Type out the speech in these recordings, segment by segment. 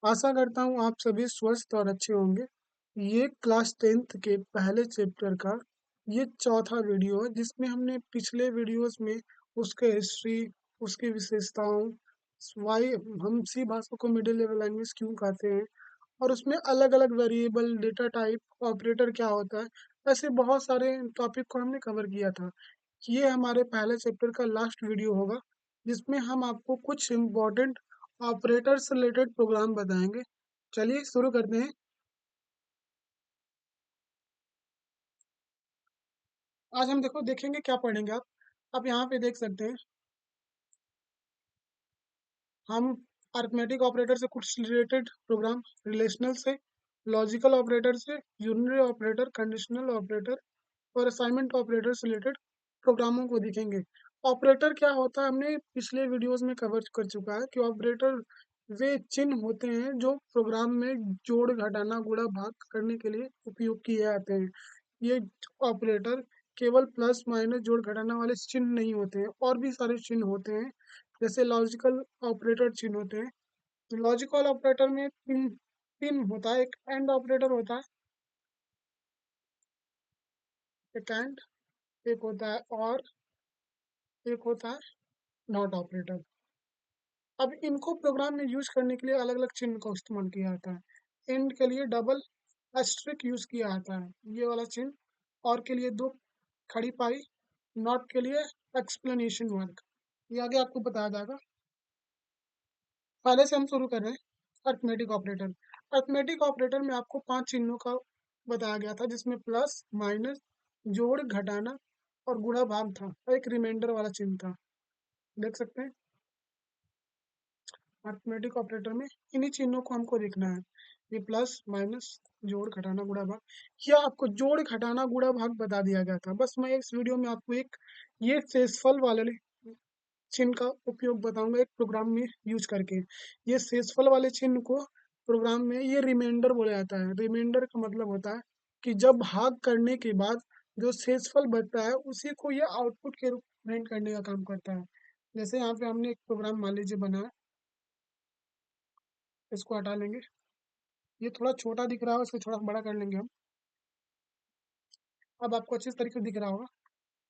आशा करता हूँ आप सभी स्वस्थ और अच्छे होंगे। ये क्लास 10th के पहले चैप्टर का ये चौथा वीडियो है जिसमें हमने पिछले वीडियोस में उसके हिस्ट्री, उसकी विशेषताओं, वाई हम सी भाषा को मिडिल लेवल लैंग्वेज क्यों कहते हैं और उसमें अलग अलग वेरिएबल, डेटा टाइप, ऑपरेटर क्या होता है, ऐसे बहुत सारे टॉपिक को हमने कवर किया था। ये हमारे पहले चैप्टर का लास्ट वीडियो होगा जिसमें हम आपको कुछ इम्पोर्टेंट ऑपरेटर से रिलेटेड प्रोग्राम बताएंगे। चलिए शुरू करते हैं। आज हम देखेंगे क्या पढ़ेंगे आप यहाँ पे देख सकते हैं। हम अरिथमेटिक ऑपरेटर से कुछ रिलेटेड प्रोग्राम, रिलेशनल से, लॉजिकल ऑपरेटर से, यूनिनरी ऑपरेटर, कंडीशनल ऑपरेटर और असाइनमेंट ऑपरेटर से रिलेटेड प्रोग्रामों को देखेंगे। ऑपरेटर क्या होता है हमने पिछले वीडियोस में कवर कर चुका है कि ऑपरेटर वे चिन्ह होते हैं जो प्रोग्राम में जोड़, घटाना, गुणा, भाग करने के लिए उपयोग किए जाते हैं। ये ऑपरेटर केवल प्लस माइनस जोड़ घटाना वाले चिन्ह नहीं होते हैं, और भी सारे चिन्ह होते हैं जैसे लॉजिकल ऑपरेटर चिन्ह होते हैं। तो लॉजिकल ऑपरेटर में तीन तीन होता है, एक एंड ऑपरेटर होता है, एक एंड, एक होता है और, एक होता है नॉट ऑपरेटर। अब इनको प्रोग्राम में यूज करने के लिए अलग अलग चिन्ह का इस्तेमाल किया जाता है। एंड के लिए डबल एस्ट्रिक यूज किया जाता है, ये वाला चिन्ह, और के लिए दो खड़ी पाई, नॉट के लिए एक्सप्लेनेशन मार्क। ये आगे आपको बताया जाएगा। पहले से हम शुरू कर रहे हैं अर्थमेटिक ऑपरेटर। अर्थमेटिक ऑपरेटर में आपको पांच चिन्हों का बताया गया था जिसमें प्लस, माइनस, जोड़, घटाना और गुणा भाग था, और एक रिमाइंडर वाला चिन्ह था। देख सकते हैं अर्थमेटिक ऑपरेटर में इन्हीं चिन्हों को हमको देखना है। ये प्लस, माइनस, जोड़, घटाना, गुणा भाग, या आपको जोड़, घटाना, गुणा भाग बता दिया गया था। बस मैं इस वीडियो में आपको एक ये शेषफल वाले चिन्ह का उपयोग बताऊंगा एक प्रोग्राम में यूज करके। ये शेषफल वाले चिन्ह को प्रोग्राम में ये रिमाइंडर बोला जाता है। रिमाइंडर का मतलब होता है कि जब भाग करने के बाद जो शेषफल बचता है उसी को ये आउटपुट के रूप में प्रिंट करने का काम करता है। जैसे यहाँ पे हमने एक प्रोग्राम मान लीजिए बनाया, इसको हटा लेंगे। ये थोड़ा छोटा दिख रहा है, इसको थोड़ा बड़ा कर लेंगे हम। अब आपको अच्छे तरीके से दिख रहा होगा।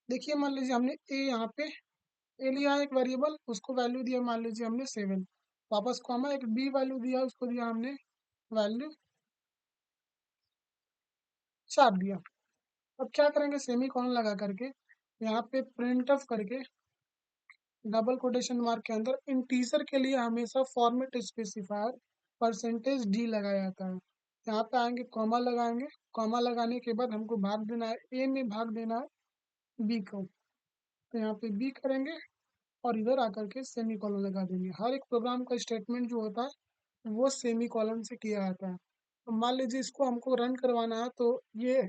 देखिए मान लीजिए हमने ए यहाँ पे ए लिया है एक वेरिएबल, उसको वैल्यू दिया मान लीजिए हमने 7। वापस कॉमा एक बी वैल्यू दिया, उसको दिया हमने वैल्यू 4 दिया। अब क्या करेंगे, सेमी कॉलन लगा करके यहाँ पे प्रिंट ऑफ करके डबल कोटेशन मार्क के अंदर इंटीजर के लिए हमेशा फॉर्मेट स्पेसिफायर परसेंटेज डी लगाया जाता है। यहाँ पे आएंगे, कॉमा लगाएंगे। कॉमा लगाने के बाद हमको भाग देना है, ए में भाग देना है बी को, तो यहाँ पे बी करेंगे और इधर आकर के सेमी कॉलन लगा देंगे। हर एक प्रोग्राम का स्टेटमेंट जो होता है वो सेमी कॉलन से किया जाता है। तो मान लीजिए इसको हमको रन करवाना है, तो ये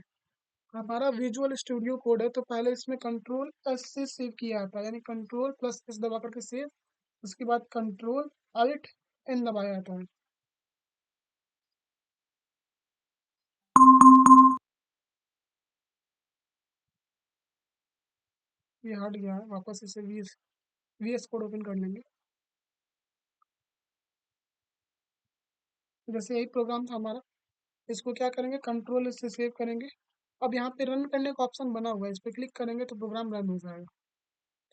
हमारा विजुअल स्टूडियो कोड है, तो पहले इसमें कंट्रोल एस से सेव किया जाता है, यानी कंट्रोल प्लस एस दबा करके सेव। उसके बाद कंट्रोल अल्ट एन दबाया जाता है। ये हट गया है, वापस इसे वीएस कोड ओपन कर लेंगे। जैसे यही प्रोग्राम था हमारा, इसको क्या करेंगे, कंट्रोल इससे सेव करेंगे। अब यहाँ पे रन करने का ऑप्शन बना हुआ है, इस पर क्लिक करेंगे तो प्रोग्राम रन हो जाएगा।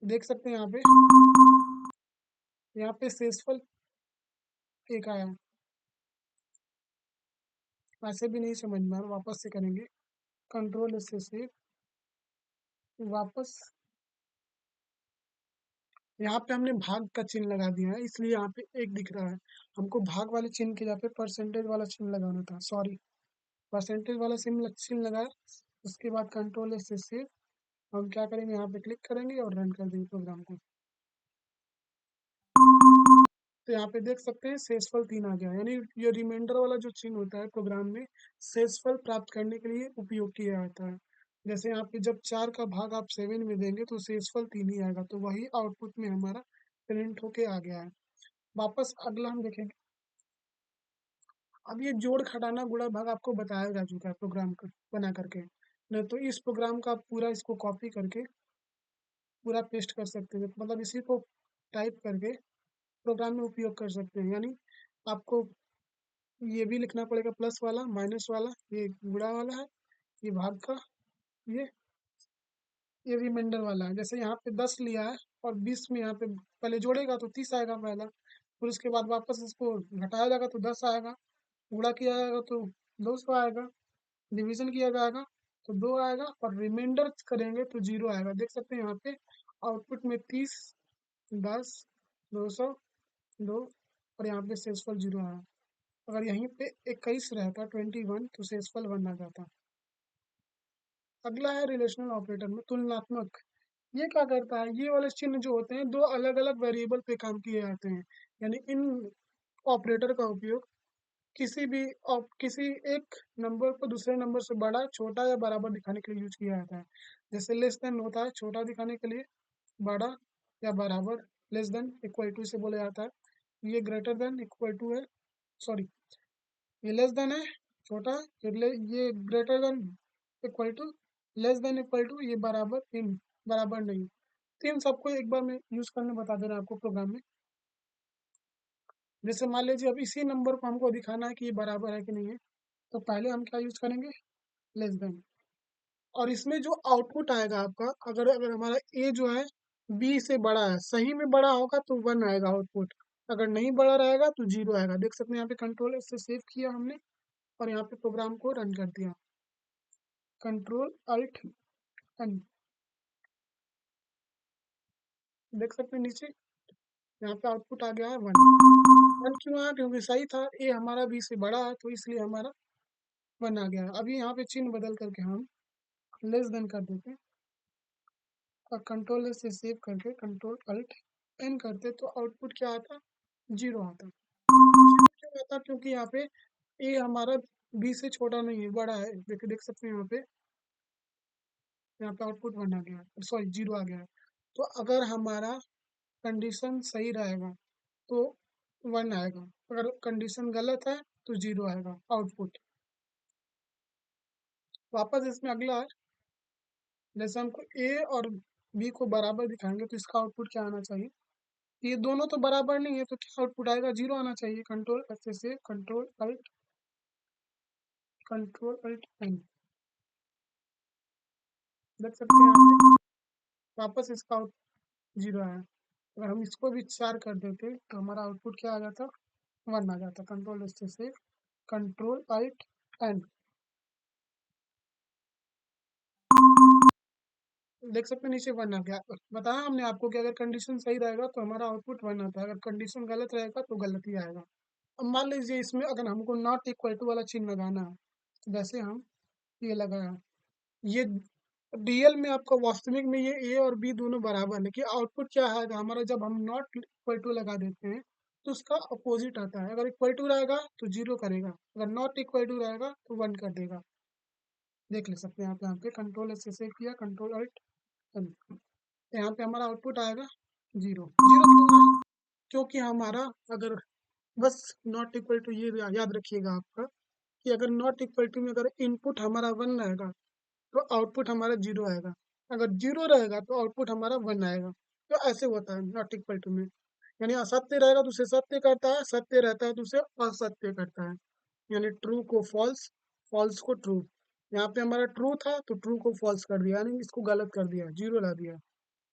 तो देख सकते हैं यहाँ पे सेसफल एक आया है। वैसे भी नहीं समझ में आ रहा, वापस से करेंगे, कंट्रोल इससे सेव, वापस। यहाँ पे हमने भाग का चिन्ह लगा दिया है, इसलिए यहाँ पे एक दिख रहा है। हमको भाग वाले चिन्ह के जगह पे परसेंटेज वाला चिन्ह लगाना था, सॉरी। परसेंटेज वाला चिन्ह लगाया। उसके बाद कंट्रोल इससे सेव। हम क्या करेंगे, यहाँ पे क्लिक करेंगे और रन कर देंगे प्रोग्राम को। तो यहाँ पे देख सकते हैं शेषफल 3 आ गया, यानी ये रिमाइंडर वाला जो चिन्ह होता है प्रोग्राम में शेषफल प्राप्त करने के लिए उपयोग किया जाता है। जैसे यहाँ पे जब 4 का भाग आप 7 में देंगे तो शेषफल 3 ही आएगा, तो वही आउटपुट में हमारा प्रिंट होके आ गया है। वापस अगला हम देखेंगे। अब ये जोड़, घटाना, गुणा, भाग आपको बताया जा चुका है प्रोग्राम का बना करके। नहीं तो इस प्रोग्राम का आप पूरा इसको कॉपी करके पूरा पेस्ट कर सकते हैं, मतलब इसी को टाइप करके प्रोग्राम में उपयोग कर सकते हैं। यानी आपको ये भी लिखना पड़ेगा प्लस वाला, माइनस वाला, ये गुणा वाला है, ये भाग का, ये ये रिमाइंडर वाला है। जैसे यहाँ पे 10 लिया है और 20 में यहाँ पे पहले जोड़ेगा तो 30 आएगा पहला, फिर उसके बाद वापस इसको घटाया जाएगा तो 10 आएगा, गुणा किया जाएगा तो 200 आएगा, डिवीजन किया जाएगा तो 2 आएगा, और रिमाइंडर करेंगे तो 0 आएगा। देख सकते हैं यहाँ पे आउटपुट में 30, 10, 200, 2, और यहाँ पे शेषफल 0 आया। अगर यहीं पे 21 रहता, 21, तो शेषफल 1 आ जाता। अगला है रिलेशनल ऑपरेटर में तुलनात्मक। ये क्या करता है, ये वाले चिन्ह जो होते हैं दो अलग अलग वेरिएबल पे काम किए जाते हैं। यानी इन ऑपरेटर का उपयोग किसी एक नंबर को दूसरे नंबर से बड़ा, छोटा या बराबर दिखाने के लिए यूज किया जाता है। जैसे लेस देन होता है छोटा दिखाने के लिए, बड़ा या बराबर, लेस देन इक्वल टू से बोला जाता है। ये ग्रेटर देन इक्वल टू है, सॉरी, ये लेस देन है छोटा, ये greater than equal to, less than equal to, ये बराबर, इन बराबर नहीं। तो इन सबको एक बार मैं यूज करने बता दे रहा हूँ आपको प्रोग्राम में। जैसे मान लीजिए अब इसी नंबर को हमको दिखाना है कि ये बराबर है कि नहीं है, तो पहले हम क्या यूज करेंगे, लेस देन। और इसमें जो आउटपुट आएगा आपका, अगर अगर हमारा ए जो है बी से बड़ा है, सही में बड़ा होगा तो 1 आएगा आउटपुट, अगर नहीं बड़ा रहेगा तो 0 आएगा। देख सकते हैं यहाँ पे कंट्रोल से सेव किया हमने और यहाँ पे प्रोग्राम को रन कर दिया, कंट्रोल अल्ट एन। देख सकते हैं नीचे यहाँ पे आउटपुट आ गया है 1। 1 क्यों आया, क्योंकि सही था, ए हमारा बी से बड़ा है तो इसलिए हमारा 1 आ गया है। अभी यहाँ पे चिन्ह बदल करके हम लेस देन कर देते हैं और कंट्रोल से सेव करके कंट्रोल अल्ट एन करते तो आउटपुट क्या आता, 0 आता। 0 क्यों आता, क्योंकि यहाँ पे ए हमारा बी से छोटा नहीं है, बड़ा है। देखिए, देख सकते हैं यहाँ पे आउटपुट 1 आ गया है, सॉरी 0 आ गया है। तो अगर हमारा कंडीशन सही रहेगा तो 1 आएगा, अगर कंडीशन गलत है तो 0 आएगा आउटपुट। वापस इसमें अगला है, जैसे हमको ए और बी को बराबर दिखाएंगे तो इसका आउटपुट क्या आना चाहिए, ये दोनों तो बराबर नहीं है तो क्या आउटपुट आएगा, 0 आना चाहिए। कंट्रोल ऐसे से कंट्रोल अल्ट एन। देख सकते हैं यहाँ पे वापस इसका आउट 0 आया। अगर हम इसको भी 4 कर देते तो हमारा आउटपुट क्या आ जाता, 1 आ जाता। कंट्रोल ऐसे से कंट्रोल अल्ट एन। देख सकते हैं नीचे 1 आ गया। बताया हमने आपको कि अगर कंडीशन सही रहेगा तो हमारा आउटपुट 1 आता है, अगर कंडीशन गलत रहेगा तो गलत ही आएगा। अब मान लीजिए इसमें अगर हमको नॉट इक्वल टू वाला चिन्ह लगाना है, तो वैसे हम ये लगाया, ये डीएल में आपका वास्तविक में ये ए और बी दोनों बराबर है, लेकिन आउटपुट क्या आएगा हमारा, जब हम नॉट इक्वल टू लगा देते हैं तो उसका अपोजिट आता है। अगर इक्वल टू रहेगा तो 0 करेगा, अगर नॉट इक्वल टू रहेगा तो 1 कर देगा। देख ले सकते हैं आप यहाँ पे कंट्रोल से सेव किया, कंट्रोल अल्ट, यहाँ पे हमारा आउटपुट आएगा 0। 0 क्यों है, क्योंकि हमारा अगर, बस नॉट इक्वल टू ये याद रखिएगा आपका, कि अगर नॉट इक्वल टू में अगर इनपुट हमारा 1 रहेगा तो आउटपुट हमारा 0 आएगा, अगर 0 रहेगा तो आउटपुट हमारा 1 आएगा। तो ऐसे होता है नॉट इक्वल टू में, यानी असत्य रहेगा तो उसे सत्य करता है, सत्य रहता है तो उसे असत्य करता है। यानी ट्रू को फॉल्स, फॉल्स को ट्रू। यहाँ पे हमारा ट्रू था तो ट्रू को फॉल्स कर दिया, यानी इसको गलत कर दिया, 0 ला दिया।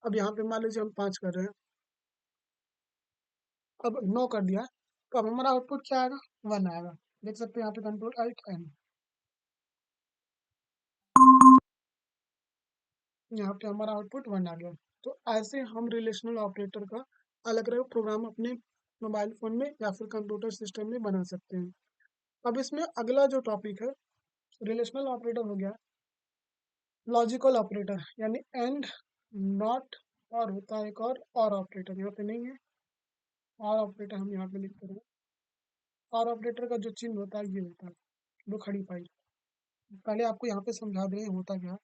अब यहाँ पे मान लीजिए हम 5 कर रहे हैं, अब 9 कर दिया, तो अब हमारा आउटपुट क्या आएगा, 1 आएगा। देख सकते हैं यहाँ पे कंट्रोल अल्ट एन, यहाँ पे हमारा आउटपुट 1 आ गया। तो ऐसे हम रिलेशनल ऑपरेटर का अलग अलग प्रोग्राम अपने मोबाइल फोन में या फिर कंप्यूटर सिस्टम में बना सकते हैं। अब इसमें अगला जो टॉपिक है, रिलेशनल ऑपरेटर हो गया लॉजिकल ऑपरेटर, यानी एंड, नॉट, और होता है एक और ऑपरेटर यहाँ पे नहीं है, और ऑपरेटर हम यहाँ पे लिखते हैं। और ऑपरेटर का जो चिन्ह होता है ये होता है दो खड़ी पाई। पहले आपको यहाँ पे समझा दें होता क्या है।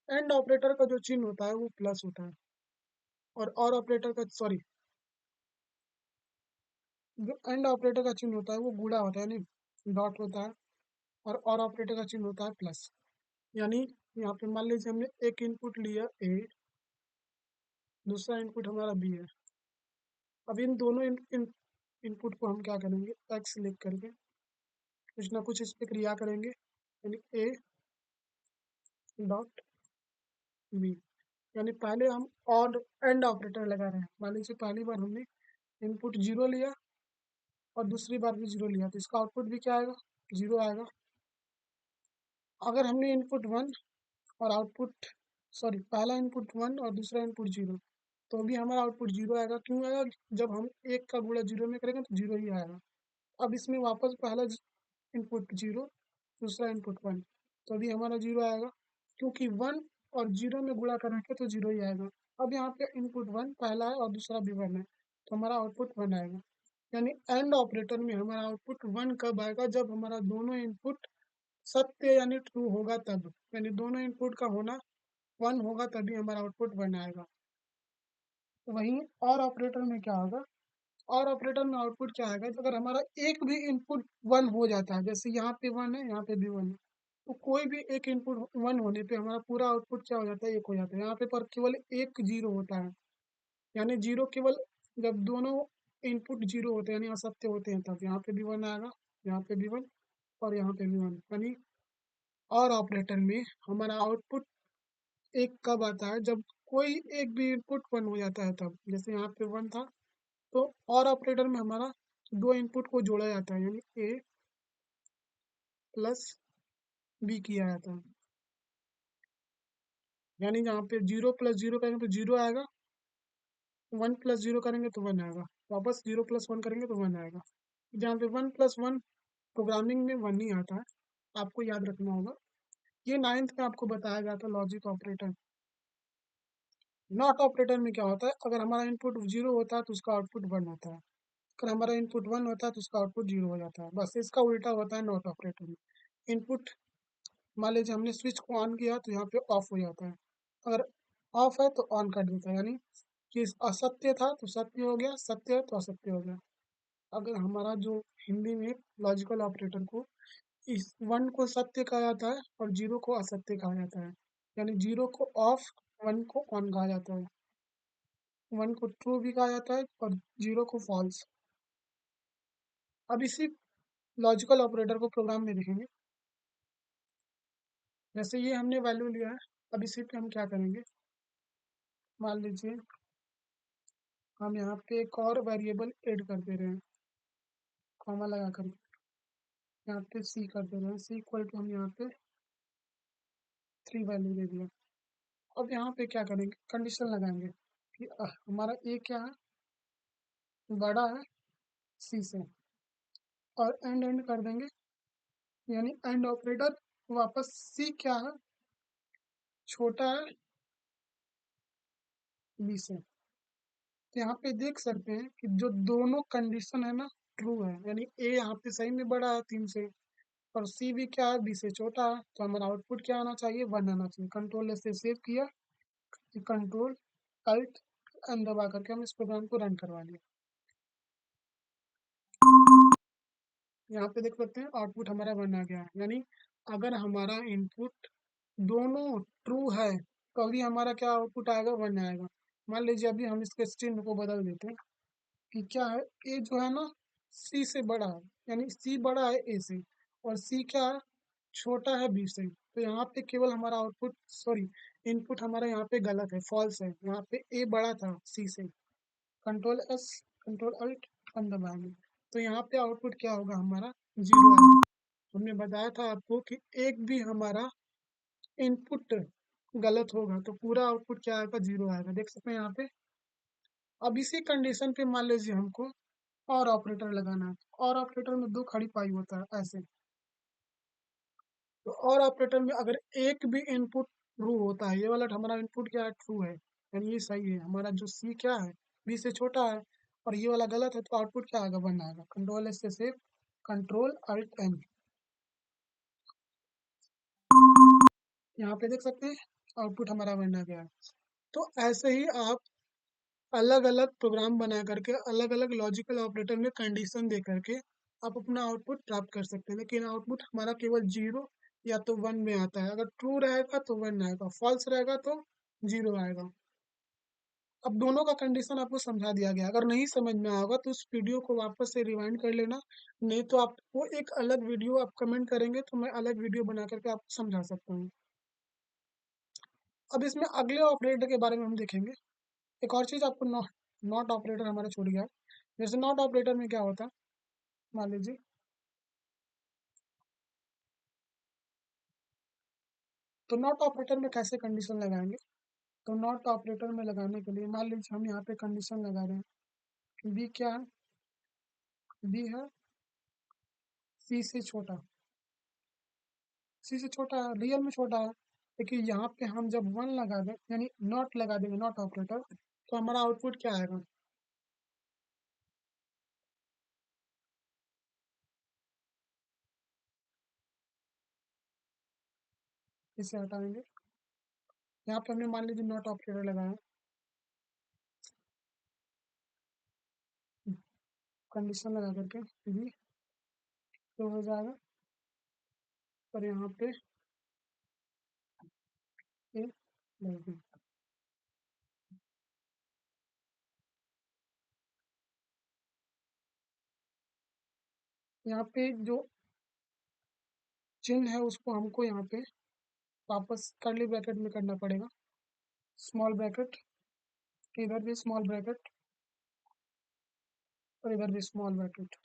एंड ऑपरेटर का जो चिन्ह होता है वो प्लस होता है, और ऑपरेटर का, सॉरी, जो एंड ऑपरेटर का चिन्ह होता है वो गुणा होता है, यानी डॉट होता है, और ऑपरेटर का चिन्ह होता है प्लस। यानी यहाँ पे मान लीजिए हमने एक इनपुट लिया ए, दूसरा इनपुट हमारा बी है, अब इन दोनों इनपुट को हम क्या करेंगे, एक्स लिख करके कुछ ना कुछ इस पे क्रिया करेंगे, यानी ए डॉट बी। यानी पहले हम और एंड ऑपरेटर लगा रहे हैं। मान लीजिए पहली बार हमने इनपुट जीरो लिया और दूसरी बार भी जीरो लिया, तो इसका आउटपुट भी क्या आएगा, जीरो आएगा। अगर हमने इनपुट वन और आउटपुट, सॉरी, पहला इनपुट वन और दूसरा इनपुट जीरो, तो भी हमारा आउटपुट जीरो आएगा। क्यों आएगा, जब हम एक का गुणा जीरो में करेंगे तो जीरो ही आएगा। अब इसमें वापस पहला इनपुट जीरो, दूसरा इनपुट वन, तो भी हमारा जीरो आएगा, क्योंकि वन और जीरो में गुणा करेंगे तो जीरो ही आएगा। अब यहाँ पे इनपुट वन पहला है और दूसरा भी वन है, तो हमारा आउटपुट वन आएगा। यानी एंड ऑपरेटर में हमारा आउटपुट वन कब आएगा, जब हमारा दोनों इनपुट सत्य यानी ट्रू होगा तब, यानी दोनों इनपुट का होना वन होगा तभी हमारा आउटपुट वन आएगा। वहीं और ऑपरेटर में क्या होगा, और ऑपरेटर में आउटपुट क्या आएगा, अगर हमारा एक भी इनपुट वन हो जाता है, जैसे यहाँ पे वन है यहाँ पे भी वन है, तो कोई भी एक इनपुट वन होने पे हमारा पूरा आउटपुट क्या हो जाता है, एक हो जाता है। यहाँ पे पर केवल एक जीरो होता है, यानी जीरो केवल जब दोनों इनपुट जीरो होते हैं यानी असत्य होते हैं तब यहाँ पे भी वन आएगा, यहाँ पे भी वन और यहाँ पे भी वन। यानी और ऑपरेटर में हमारा आउटपुट एक कब आता है, जब कोई एक भी इनपुट वन हो जाता है तब, जैसे यहाँ पे वन था, तो और ऑपरेटर में हमारा दो इनपुट को जोड़ा जाता है, यानी ए प्लस बी किया जाता है। यानी जहाँ पे जीरो प्लस जीरो करेंगे तो जीरो आएगा, वन प्लस जीरो करेंगे तो वन आएगा, वापस जीरो प्लस वन करेंगे तो वन आएगा। जहाँ पे वन प्लस वन प्रोग्रामिंग में वन ही आता है, आपको याद रखना होगा। ये नाइन्थ में आपको बताया गया था लॉजिक ऑपरेटर। नॉट ऑपरेटर में क्या होता है, अगर हमारा इनपुट जीरो होता है तो उसका आउटपुट वन होता है, अगर हमारा इनपुट वन होता है तो उसका आउटपुट जीरो हो जाता है। बस इसका उल्टा होता है नॉट ऑपरेटर में। इनपुट मान लीजिए हमने स्विच को ऑन किया तो यहाँ पे ऑफ हो जाता है, अगर ऑफ है तो ऑन कर देता है, यानी कि असत्य था तो सत्य हो गया, सत्य है तो असत्य हो गया। अगर हमारा जो हिंदी में लॉजिकल ऑपरेटर को, इस वन को सत्य कहा जाता है और जीरो को असत्य कहा जाता है, यानी जीरो को ऑफ, वन को ऑन कहा जाता है, वन को ट्रू भी कहा जाता है और जीरो को फॉल्स। अब इसी लॉजिकल ऑपरेटर को प्रोग्राम में देखेंगे। जैसे ये हमने वैल्यू लिया है, अब इसी पे हम क्या करेंगे, मान लीजिए हम यहाँ पे एक और वेरिएबल ऐड कर दे रहे हैं, कॉमा लगा कर यहाँ पे सी कर दे रहे हैं, सी इक्वल टू हम यहाँ पे थ्री वैल्यू दे दिया। अब यहाँ पे क्या करेंगे, कंडीशन लगाएंगे कि हमारा ए क्या है, बड़ा है सी से, और एंड एंड कर देंगे, यानी एंड ऑपरेटर वापस सी क्या है, छोटा है बी से। तो यहाँ पे देख सकते हैं कि जो दोनों कंडीशन है ना ट्रू है, यानी ए यहाँ पे सही में बड़ा है तीन से, और सी भी क्या है, बी से छोटा है, तो हमारा आउटपुट क्या आना चाहिए, वन आना चाहिए। कंट्रोल से सेव किया, कंट्रोल अल्ट एन दबा करके हम इस प्रोग्राम को रन करवा लिया। यहाँ पे देख सकते हैं आउटपुट हमारा वन आ गया है, यानी अगर हमारा इनपुट दोनों ट्रू है तो अभी हमारा क्या आउटपुट आएगा, वन आएगा। मान लीजिए अभी हम इसके स्ट्रिंग को बदल देते हैं कि क्या है, ए जो है ना सी से बड़ा है, यानी सी बड़ा है ए से, और सी क्या है, छोटा है बी से। तो यहाँ पे केवल हमारा आउटपुट, सॉरी, इनपुट हमारा यहाँ पे गलत है, फॉल्स है, यहाँ पे ए बड़ा था सी से। Control S, control alt N दबाएंगे, तो यहाँ पे आउटपुट क्या होगा, हमारा जीरो आएगा। हमने बताया था आपको कि एक भी हमारा इनपुट गलत होगा तो पूरा आउटपुट क्या आएगा, जीरो आएगा। देख सकते हैं यहाँ पे। अब इसी कंडीशन पे मान लीजिए हमको और ऑपरेटर लगाना है, और ऑपरेटर में दो खड़ी पाई होता है ऐसे, तो और ऑपरेटर में अगर एक भी इनपुट ट्रू होता है, ये वाला हमारा इनपुट क्या है, ट्रू है, यानी ये सही है, हमारा जो सी क्या है, बी से छोटा है, और ये वाला गलत है, तो आउटपुट क्या आएगा, वन आएगा। कंट्रोल एस से सेव, कंट्रोल अल्ट एन, यहाँ पे देख सकते हैं आउटपुट हमारा वन आ गया है। तो ऐसे ही आप अलग अलग प्रोग्राम बना करके अलग अलग लॉजिकल ऑपरेटर में कंडीशन दे करके आप अपना आउटपुट प्राप्त कर सकते हैं, लेकिन आउटपुट हमारा केवल जीरो या तो वन में आता है। अगर ट्रू रहेगा तो वन आएगा, फॉल्स रहेगा तो जीरो आएगा। अब दोनों का कंडीशन आपको समझा दिया गया। अगर नहीं समझ में आएगा तो उस वीडियो को वापस से रिवाइंड कर लेना, नहीं तो आपको एक अलग वीडियो आप कमेंट करेंगे तो मैं अलग वीडियो बना करके आपको समझा सकता हूँ। अब इसमें अगले ऑपरेटर के बारे में हम देखेंगे। एक और चीज़ आपको नॉट ऑपरेटर हमारा छूट गया। जैसे नॉट ऑपरेटर में क्या होता है, मान लीजिए, तो नॉट ऑपरेटर में कैसे कंडीशन लगाएंगे। तो नॉट ऑपरेटर में लगाने के लिए मान लीजिए हम यहाँ पे कंडीशन लगा रहे हैं, बी क्या है, बी है सी से छोटा, सी से छोटा है, रियल में छोटा है। लेकिन यहाँ पे हम जब वन लगा दें यानी नॉट लगा देंगे, नॉट ऑपरेटर, तो हमारा आउटपुट क्या आएगा, इसे हटाएंगे। यहाँ पे हमने मान लीजिए नॉट ऑपरेटर लगाया, कंडीशन लगा करके बी तो हो जाएगा, और यहाँ पे ए लग गई। यहाँ पे जो चिन्ह है उसको हमको यहाँ पे वापस कर्ली ब्रैकेट में करना पड़ेगा, स्मॉल ब्रैकेट, इधर भी स्मॉल ब्रैकेट और इधर भी स्मॉल ब्रैकेट।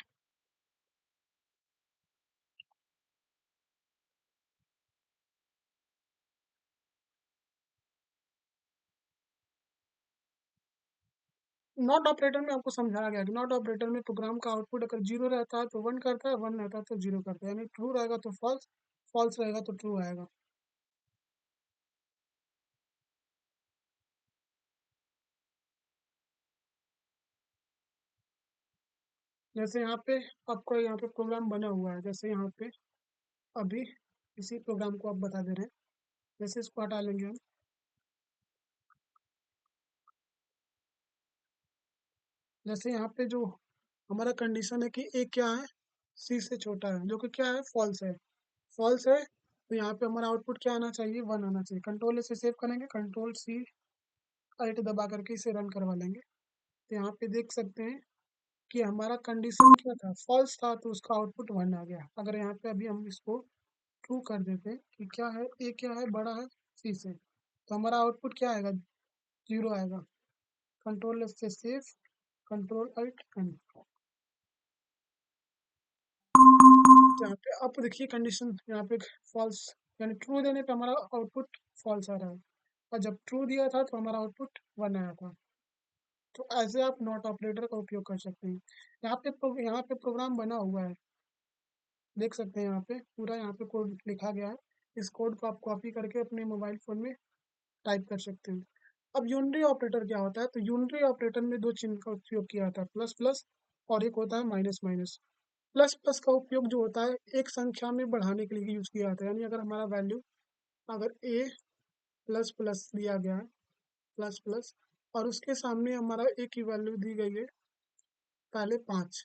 नॉट ऑपरेटर में आपको समझाया गया कि नॉट ऑपरेटर में प्रोग्राम का आउटपुट अगर जीरो रहता है तो वन करता है, वन रहता है तो जीरो करता है, यानी ट्रू रहेगा तो फॉल्स, फॉल्स रहेगा तो ट्रू आएगा। जैसे यहाँ पे आपको यहाँ पे प्रोग्राम बना हुआ है, जैसे यहाँ पे अभी इसी प्रोग्राम को आप बता दे रहे हैं, जैसे इसको हटा लेंगे हम। जैसे यहाँ पे जो हमारा कंडीशन है कि ए क्या है, सी से छोटा है, जो कि क्या है, फॉल्स है, फॉल्स है। तो यहाँ पे हमारा आउटपुट क्या आना चाहिए, वन आना चाहिए। कंट्रोल से सेव करेंगे, कंट्रोल सी अल्ट दबा करके इसे रन करवा लेंगे। तो यहाँ पे देख सकते हैं कि हमारा कंडीशन क्या था, फॉल्स था, तो उसका आउटपुट वन आ गया। अगर यहाँ पे अभी हम इसको ट्रू कर देते हैं कि क्या है, ए क्या है, बड़ा है सी से, तो हमारा आउटपुट क्या आएगा, जीरो आएगा। कंट्रोल से सेव, कंट्रोल अल्ट एन। यहाँ पे आप देखिए कंडीशन यहाँ पे फॉल्स, यानी ट्रू देने पे हमारा आउटपुट फॉल्स आ रहा है, और जब ट्रू दिया था तो हमारा आउटपुट वन आया था। तो ऐसे आप नॉट ऑपरेटर का उपयोग कर सकते हैं। यहाँ पे प्रोग्राम बना हुआ है, देख सकते हैं यहाँ पे पूरा, यहाँ पे कोड लिखा गया है। इस कोड को आप कॉपी करके अपने मोबाइल फोन में टाइप कर सकते हैं। अब यूनरी ऑपरेटर क्या होता है, तो यूनरी ऑपरेटर में दो चिन्ह का उपयोग किया जाता है, प्लस प्लस और एक होता है माइनस माइनस। प्लस प्लस का उपयोग जो होता है एक संख्या में बढ़ाने के लिए यूज किया जाता है, यानी अगर हमारा वैल्यू, अगर ए प्लस प्लस दिया गया है, प्लस प्लस, और उसके सामने हमारा ए की वैल्यू दी गई है पहले पाँच,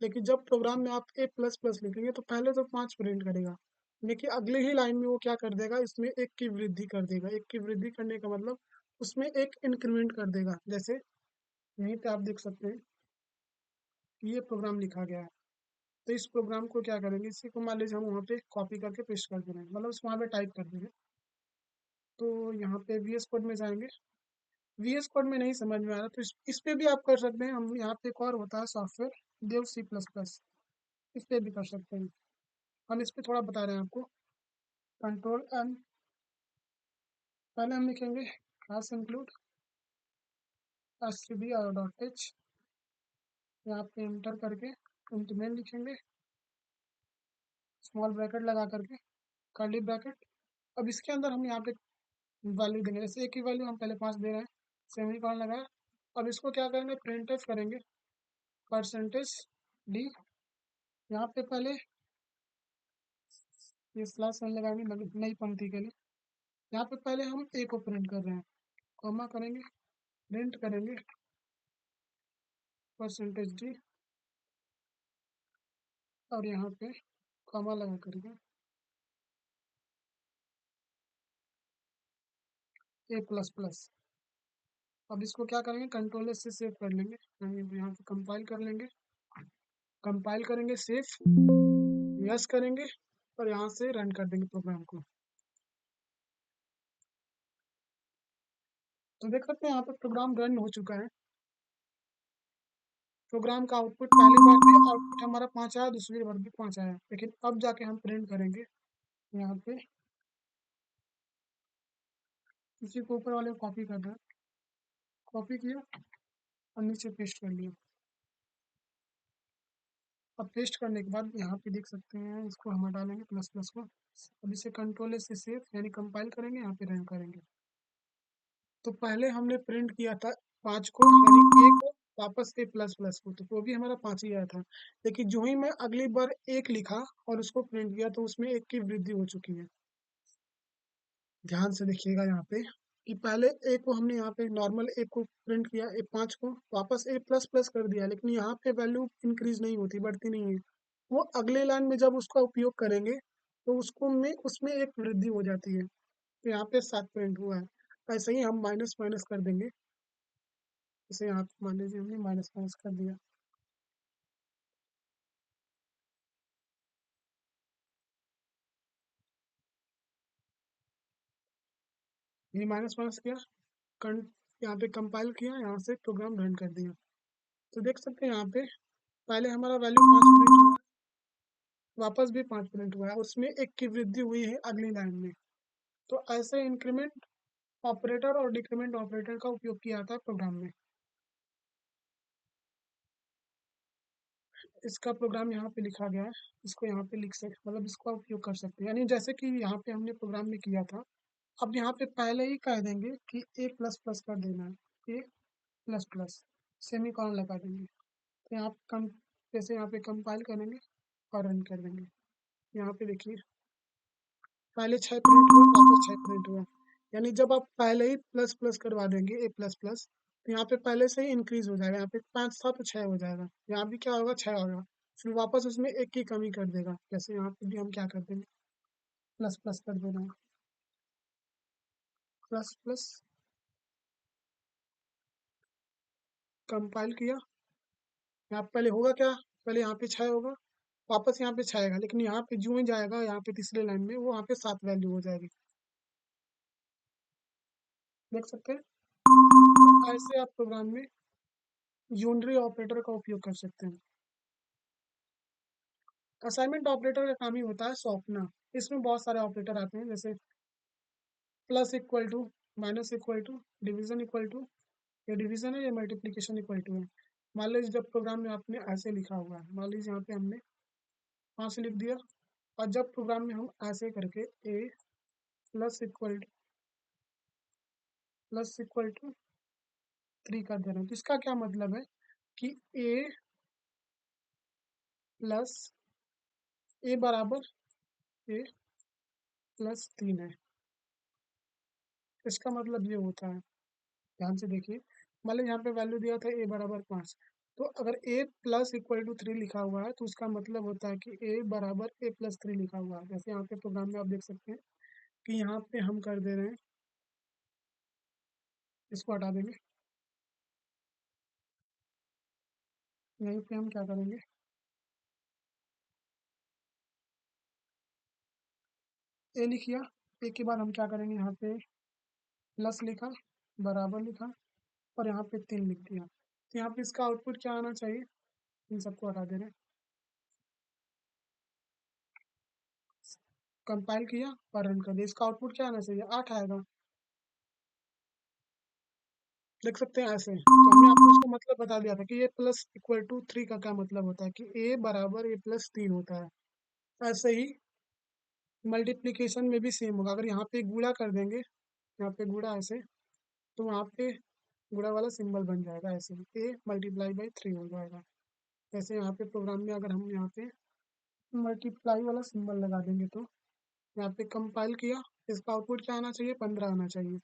लेकिन जब प्रोग्राम में आप ए प्लस प्लस लिखेंगे तो पहले तो पाँच प्रिंट करेगा, लेकिन अगले ही लाइन में वो क्या कर देगा, इसमें एक की वृद्धि कर देगा। एक की वृद्धि करने का मतलब उसमें एक इंक्रीमेंट कर देगा। जैसे यहीं पे आप देख सकते हैं कि ये प्रोग्राम लिखा गया है, तो इस प्रोग्राम को क्या करेंगे, इसी को मान लीजिए हम वहाँ पे कॉपी करके पेस्ट कर दे रहे हैं, मतलब उस वहाँ पे टाइप कर देंगे। तो यहाँ पे वी एस कोड में जाएंगे, वी एस कोड में नहीं समझ में आ रहा तो इस पे भी आप कर सकते हैं। हम यहाँ पे एक और होता है सॉफ्टवेयर देव सी प्लस प्लस, इस पे भी कर सकते हैं। हम इस पे थोड़ा बता रहे हैं आपको। कंट्रोल एन, पहले हम लिखेंगे class include S T D R dot H, यहाँ पे इंटर करके इंटीमेल लिखेंगे, स्मॉल ब्रैकेट लगा करके कर्ली ब्रैकेट। अब इसके अंदर हम यहाँ पे वैल्यू देंगे, जैसे ए की वैल्यू हम पहले पाँच दे रहे हैं, सेमीकोलन लगाया। अब इसको क्या करेंगे, प्रिंट एफ करेंगे, परसेंटेज डी, यहाँ पे पहले ये स्लैश एन लगाएंगे नई पंक्ति के लिए। यहाँ पे पहले हम ए को प्रिंट कर रहे हैं, कॉमा करेंगे, प्रिंट करेंगे परसेंटेज डी, और यहाँ पे कॉमा लगा करके ए प्लस प्लस, अब इसको क्या करेंगे, कंट्रोल से सेव कर लेंगे, यहाँ पे कंपाइल कर लेंगे, कंपाइल करेंगे, सेव यस करेंगे और यहाँ से रन कर देंगे प्रोग्राम को। तो देख सकते हैं यहाँ पे प्रोग्राम रन हो चुका है। प्रोग्राम का आउटपुट पहली बार में आउटपुट हमारा 5 आया, दूसरी बार भी 5 आया, लेकिन अब जाके हम प्रिंट करेंगे यहाँ पे, इसी को ऊपर वाले को कॉपी कर रहे हैं, कॉपी किया और नीचे पेस्ट कर लिया। अब पेस्ट करने के बाद यहाँ पे देख सकते हैं, इसको हम डालेंगे प्लस प्लस को। अब इसे कंट्रोल से सेव यानी कंपाइल करेंगे, यहाँ पे रन करेंगे। तो पहले हमने प्रिंट किया था 5 को यानी ए को, वापस ए प्लस प्लस को, तो वो भी हमारा 5 ही आया था। लेकिन जो ही मैं अगली बार 1 लिखा और उसको प्रिंट किया तो उसमें 1 की वृद्धि हो चुकी है। ध्यान से देखिएगा यहाँ पे कि पहले ए को हमने यहाँ पे नॉर्मल ए को प्रिंट किया, ए 5 को वापस ए प्लस प्लस कर दिया, लेकिन यहाँ पे वैल्यू इंक्रीज नहीं होती, बढ़ती नहीं है। वो अगले लाइन में जब उसका उपयोग करेंगे तो उसको में उसमें एक वृद्धि हो जाती है। तो यहाँ पे 7 प्रिंट हुआ है। ऐसे ही हम माइनस माइनस कर देंगे, जैसे यहाँ पे मान लीजिए हमने माइनस माइनस कर दिया, ये माइनस माइनस किया, कं यहाँ पे कंपाइल किया, यहाँ से प्रोग्राम रन कर दिया। तो देख सकते हैं यहाँ पे पहले हमारा वैल्यू 5 प्रिंट हुआ, वापस भी 5 प्रिंट हुआ है, उसमें 1 की वृद्धि हुई है अगली लाइन में। तो ऐसे इंक्रीमेंट ऑपरेटर और डिक्रीमेंट ऑपरेटर का उपयोग किया जाता है प्रोग्राम में। इसका प्रोग्राम यहाँ पे लिखा गया है, इसको यहाँ पे लिख सकते, मतलब इसका उपयोग कर सकते हैं, यानी जैसे कि यहाँ पे हमने प्रोग्राम में किया था। अब यहाँ पे पहले ही कह देंगे कि ए प्लस प्लस कर देना है, ए प्लस प्लस सेमी कॉलन लगा देंगे। तो यहाँ पे कम, जैसे यहाँ पे कंपाइल करेंगे और रन कर देंगे। यहाँ पे देखिए पहले 6 प्रिंट हुआ, वापस 6 प्रिंट हुआ, यानी जब आप पहले ही प्लस प्लस करवा देंगे ए प्लस प्लस, तो यहाँ पे पहले से ही इंक्रीज हो जाएगा, यहाँ पे 5 था तो 6 हो जाएगा, यहाँ भी क्या होगा 6 होगा, फिर वापस उसमें 1 की कमी कर देगा। जैसे यहाँ पे भी हम क्या कर देंगे, प्लस प्लस कर देना, प्लस प्लस कंपाइल किया, यहाँ पहले होगा क्या, पहले यहाँ पे 6 होगा, वापस यहाँ पे 6 आएगा, लेकिन यहाँ पे जो ही जाएगा यहाँ पे तीसरे लाइन में वो यहाँ पे 7 वैल्यू हो जाएगी। देख सकते हैं, ऐसे आप प्रोग्राम में यूनरी ऑपरेटर का उपयोग कर सकते हैं। असाइनमेंट ऑपरेटर का काम ही होता है सौंपना। इसमें बहुत सारे ऑपरेटर आते हैं, जैसे plus equal to, minus equal to, division equal to, या डिवीजन है या मल्टीप्लिकेशन इक्वल टू है। मान लीजिए जब प्रोग्राम में आपने ऐसे लिखा हुआ है, मान लीजिए यहाँ पे हमने 5 लिख दिया, और जब प्रोग्राम में हम ऐसे करके ए प्लस इक्वल टू 3 कर दे रहे हैं, तो इसका क्या मतलब है कि ए प्लस ए बराबर ए प्लस 3 है। इसका मतलब ये होता है, ध्यान से देखिए, मान लीजिए यहाँ पे वैल्यू दिया था ए बराबर 5, तो अगर ए प्लस इक्वल टू 3 लिखा हुआ है तो उसका मतलब होता है कि ए बराबर ए प्लस 3 लिखा हुआ है। जैसे यहाँ पे प्रोग्राम में आप देख सकते हैं कि यहाँ पे हम कर दे रहे हैं, इसको हटा देंगे, यहीं पे हम क्या करेंगे, ए लिख लिया, ए के बाद हम क्या करेंगे, यहाँ पे प्लस लिखा, बराबर लिखा, और यहाँ पे 3 लिख दिया। तो यहाँ पे इसका आउटपुट क्या आना चाहिए, इन सबको हटा दे रहे हैं, कंपाइल किया और रन कर दिया, इसका आउटपुट क्या आना चाहिए, 8 आएगा। देख सकते हैं ऐसे, तो हमने आपको उसका मतलब बता दिया था कि ये प्लस इक्वल टू 3 का क्या मतलब होता है कि ए बराबर ए प्लस 3 होता है। ऐसे ही मल्टीप्लिकेशन में भी सेम होगा, अगर यहाँ पे गुणा कर देंगे, यहाँ पे गुणा ऐसे, तो वहाँ पे गुणा वाला सिंबल बन जाएगा, ऐसे ए मल्टीप्लाई बाई 3 हो जाएगा। जैसे यहाँ पे प्रोग्राम में अगर हम यहाँ पे मल्टीप्लाई वाला सिंबल लगा देंगे तो यहाँ पे कंपाइल किया, इसका आउटपुट क्या आना चाहिए, 15 आना चाहिए।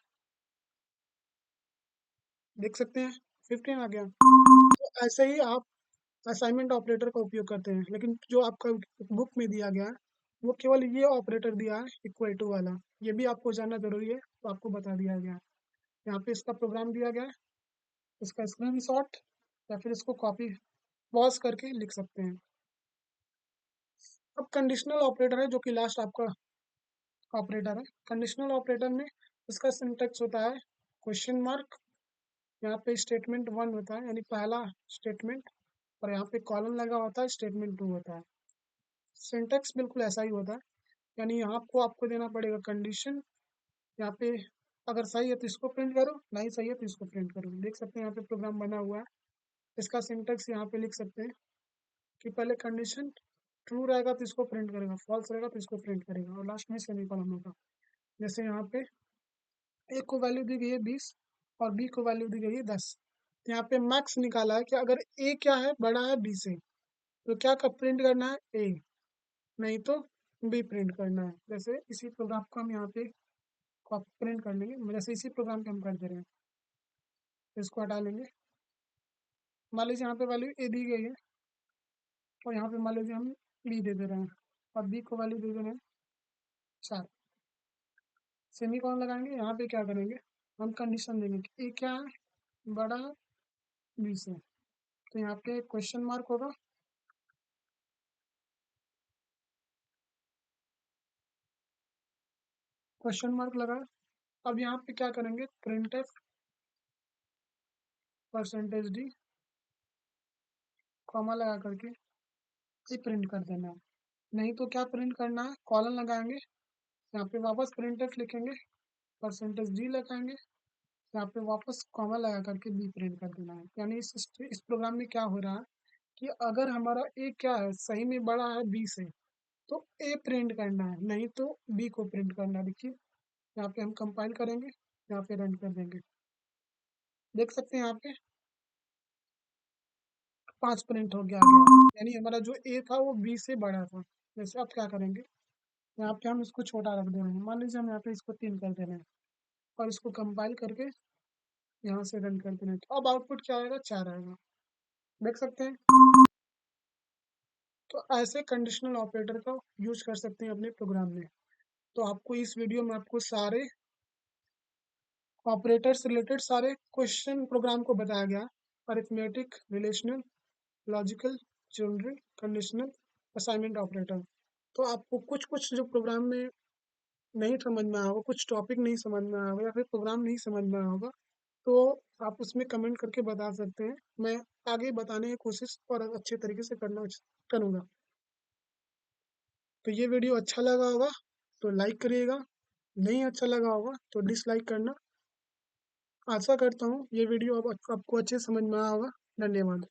देख सकते हैं 15 आ गया। तो ऐसे ही आप असाइनमेंट ऑपरेटर का उपयोग करते हैं, लेकिन जो आपका बुक में दिया गया है वो केवल ये ऑपरेटर दिया है इक्वल टू वाला, ये भी आपको जानना जरूरी है, तो आपको बता दिया गया है। यहाँ पे इसका प्रोग्राम दिया गया है, इसका स्क्रीनशॉट या फिर इसको कॉपी पॉज करके लिख सकते हैं। अब कंडीशनल ऑपरेटर है जो कि लास्ट आपका ऑपरेटर है। कंडीशनल ऑपरेटर में इसका सिंटेक्स होता है क्वेश्चन मार्क, यहाँ पे स्टेटमेंट वन होता है यानी पहला स्टेटमेंट, और यहाँ पे कॉलन लगा होता है, स्टेटमेंट टू होता है। सिंटेक्स बिल्कुल ऐसा ही होता है, यानी यहाँ को आपको देना पड़ेगा कंडीशन, यहाँ पे अगर सही है तो इसको प्रिंट करो, नहीं सही है तो इसको प्रिंट करो। देख सकते हैं यहाँ पे प्रोग्राम बना हुआ है। इसका सिंटेक्स यहाँ पे लिख सकते हैं कि पहले कंडीशन ट्रू रहेगा तो इसको प्रिंट करेगा, फॉल्स रहेगा तो इसको प्रिंट करेगा, और लास्ट में सेमीकोलन होगा। जैसे यहाँ पे ए को वैल्यू दी गई है 20 और बी को वैल्यू दी गई है 10। यहाँ पे मैक्स निकाला है कि अगर ए क्या है, बड़ा है बी से, तो क्या का प्रिंट करना है, ए, नहीं तो बी प्रिंट करना है। जैसे इसी प्रोग्राम को हम यहाँ पे प्रिंट कर लेंगे, जैसे इसी प्रोग्राम पे हम कर दे रहे हैं, तो इसको हटा लेंगे। मान लीजिए यहाँ पे वैल्यू ए दी गई है और यहाँ पे मान लीजिए हम बी दे दे रहे हैं और बी को वैल्यू दे दे रहे हैं 4। सेमी कॉलन लगाएंगे, यहाँ पे क्या करेंगे, हम कंडीशन देंगे कि ए क्या है, बड़ा है बी से, तो यहाँ पे क्वेश्चन मार्क होगा, क्वेश्चन मार्क लगा। अब यहाँ पे क्या करेंगे, print F percentage D comma लगा करके ये प्रिंट कर देना है। नहीं तो क्या प्रिंट करना है, कॉलन लगाएंगे, यहाँ पे वापस प्रिंट एफ लिखेंगे, परसेंटेज डी लगाएंगे, यहाँ पे वापस कॉमा लगा करके बी प्रिंट कर देना है। यानी इस प्रोग्राम में क्या हो रहा है कि अगर हमारा ए क्या है, सही में बड़ा है बी से, तो ए प्रिंट करना है, नहीं तो बी को प्रिंट करना है। देखिए यहाँ पे हम कंपाइल करेंगे, यहाँ पे रन कर देंगे, देख सकते हैं यहाँ पे 5 प्रिंट हो गया यानी हमारा जो ए था वो बी से बड़ा था। जैसे अब क्या करेंगे, यहाँ पे हम इसको छोटा रख दे रहे हैं, मान लीजिए हम यहाँ पे इसको 3 कर दे रहे हैं और इसको कंपाइल करके यहाँ से रन कर दे रहे हैं, तो अब आउटपुट क्या आएगा, 4 आएगा, देख सकते हैं। तो ऐसे कंडीशनल ऑपरेटर का यूज कर सकते हैं अपने प्रोग्राम में। तो आपको इस वीडियो में आपको सारे ऑपरेटर से रिलेटेड सारे क्वेश्चन प्रोग्राम को बताया गया, arithmetic, relational, logical, general, conditional, assignment operator. तो आपको कुछ कुछ जो प्रोग्राम में नहीं समझ में आया होगा, कुछ टॉपिक नहीं समझ में आया होगा या फिर प्रोग्राम नहीं समझ में आया होगा, तो आप उसमें कमेंट करके बता सकते हैं। मैं आगे बताने की कोशिश और अच्छे तरीके से करूँगा। तो ये वीडियो अच्छा लगा होगा तो लाइक करिएगा, नहीं अच्छा लगा होगा तो डिसलाइक करना। आशा करता हूँ ये वीडियो अब आपको अच्छे समझ में आया होगा। धन्यवाद।